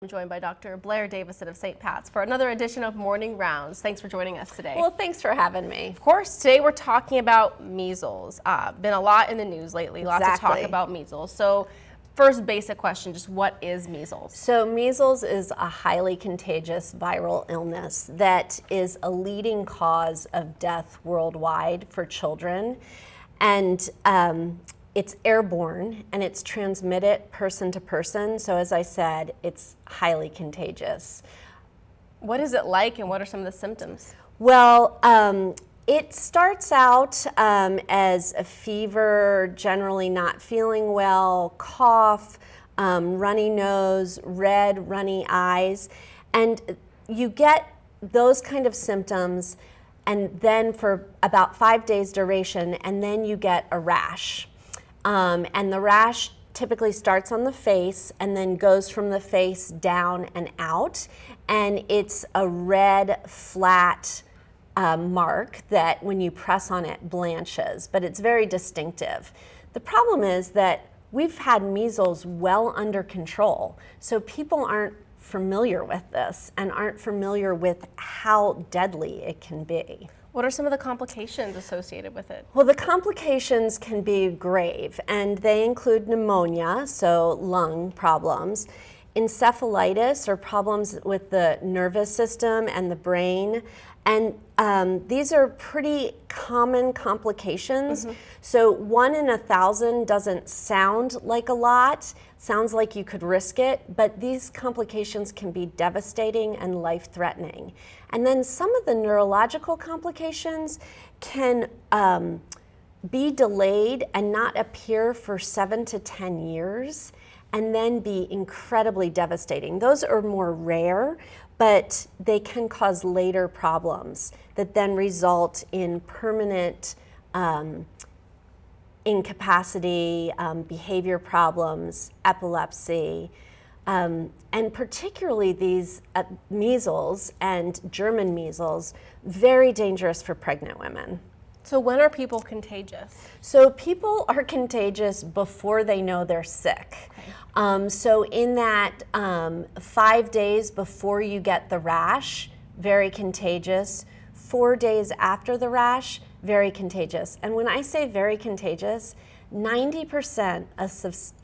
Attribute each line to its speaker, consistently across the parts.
Speaker 1: I'm joined by Dr. Blair Davison of St. Pat's for another edition of Morning Rounds. Thanks for joining us today.
Speaker 2: Well, thanks for having me.
Speaker 1: Of course, today we're talking about measles. Been a lot in the news lately, lots of talk about measles. So first basic question, just what is measles?
Speaker 2: So measles is a highly contagious viral illness that is a leading cause of death worldwide for children. And it's airborne and it's transmitted person to person. So as I said, it's highly contagious.
Speaker 1: What is it like and what are some of the symptoms?
Speaker 2: Well, it starts out as a fever, generally not feeling well, cough, runny nose, red, runny eyes. And you get those kind of symptoms and then for about 5 days duration, and then you get a rash. And the rash typically starts on the face and then goes from the face down and out. And it's a red, flat mark that when you press on it blanches, but it's very distinctive. The problem is that we've had measles well under control. So people aren't familiar with this and aren't familiar with how deadly it can be.
Speaker 1: What are some of the complications associated with it?
Speaker 2: Well, the complications can be grave, and they include pneumonia, so lung problems, encephalitis, or problems with the nervous system and the brain. And these are pretty common complications. So 1 in 1,000 doesn't sound like a lot, sounds like you could risk it, but these complications can be devastating and life-threatening. And then some of the neurological complications can be delayed and not appear for 7 to 10 years, and then be incredibly devastating. Those are more rare, but they can cause later problems that then result in permanent incapacity, behavior problems, epilepsy, and particularly these measles and German measles, very dangerous for pregnant women.
Speaker 1: So when are people contagious?
Speaker 2: So people are contagious before they know they're sick. Okay. So in that 5 days before you get the rash, very contagious. 4 days after the rash, very contagious. And when I say very contagious, 90%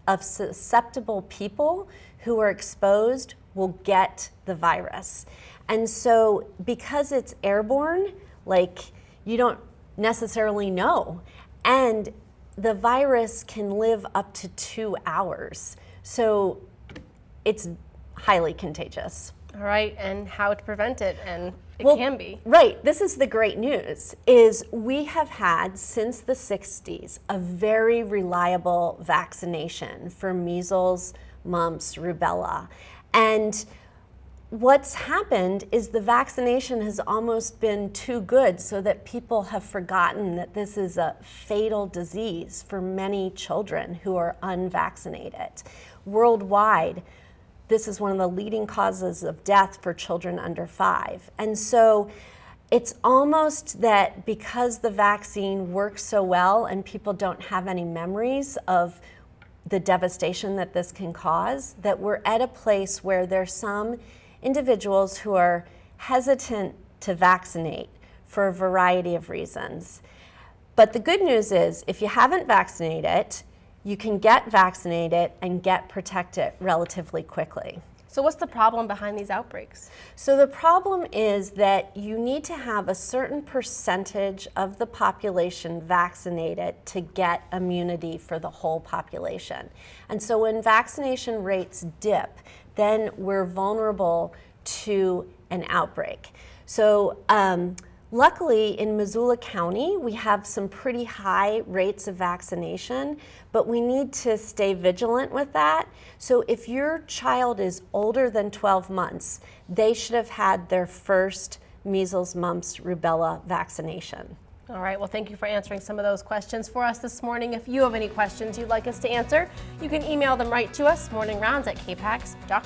Speaker 2: of susceptible people who are exposed will get the virus. And so because it's airborne, like you don't necessarily know. And the virus can live up to 2 hours. So it's highly contagious.
Speaker 1: All right, and how to prevent it, and it can be.
Speaker 2: Right, this is the great news, is we have had since the 60s a very reliable vaccination for measles, mumps, rubella. And what's happened is the vaccination has almost been too good so that people have forgotten that this is a fatal disease for many children who are unvaccinated. Worldwide, this is one of the leading causes of death for children under 5. And so it's almost that because the vaccine works so well and people don't have any memories of the devastation that this can cause, that we're at a place where there's some individuals who are hesitant to vaccinate for a variety of reasons. But the good news is, if you haven't vaccinated, you can get vaccinated and get protected relatively quickly.
Speaker 1: So what's the problem behind these outbreaks?
Speaker 2: So the problem is that you need to have a certain percentage of the population vaccinated to get immunity for the whole population. And so when vaccination rates dip, then we're vulnerable to an outbreak. So luckily in Missoula County, we have some pretty high rates of vaccination, but we need to stay vigilant with that. So if your child is older than 12 months, they should have had their first measles, mumps, rubella vaccination.
Speaker 1: All right, well, thank you for answering some of those questions for us this morning. If you have any questions you'd like us to answer, you can email them right to us, morningrounds@kpax.com.